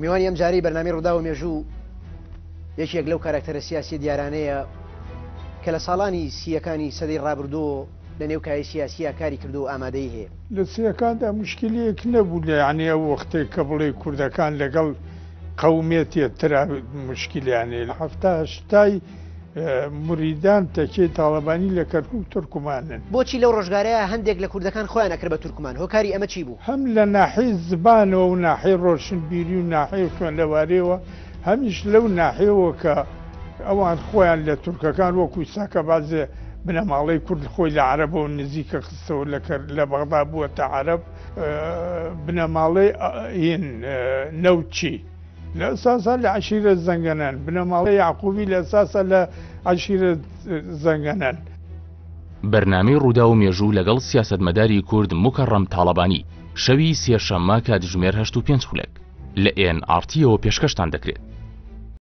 میوانی ئەم جاری بەرنامەی ڕوودا و مێژوو یەکێک لەو کاراکتەرە سیاسی دیارانەیە کە لە ساڵانی سیەکانی سەدەی ڕابردوو لە نێو کاری سیاسیە کاری کردو و ئامادەی هەیە. لە سیەکاندا مشکلەیەک نەبوو لە یعنی ئەو وەختەی کە بڵێ کوردەکان لەگەڵ قەومێتیە ترا مشکلیانێ لە هەفتا هەشتای مریدان تەکێ تاڵەبانی لە کەرکوو تورکمانن. بۆچی لەو ڕۆژگارەیە هەندێک لە کوردەکان خۆیان ئەکرد بە تورکمان؟ هۆکاری ئەمە چی بوو؟ هەم لە ناحەی زبانەوە و ناحەی ڕۆشنبیری و ناحەی خوێندەوارەوە هەمیش لەو ناحەیەوە کە ئەوان خۆیان لە تورکەکان وەکو ساکە بازێ بنەماڵەی کورد خۆی لە عەرەبەوە نزیکە خستەوە لە بەغدا بووە تا عەرەب بنەماڵەی هین نەوچی لە ئەساسا لە عەشیرە زەنگەنان بنەماڵەی یعقوبی لە ئەساسا لە عەشیرە زەنگەنان. بەرنامەی ڕوودا و مێژوو لەگەڵ سیاسەتمەداری کورد موکەڕەم تاڵەبانی شەوی سێشەممە کاتژمێر 8:05 لە NRT-ەوە پێشکەشتان دەکرێت.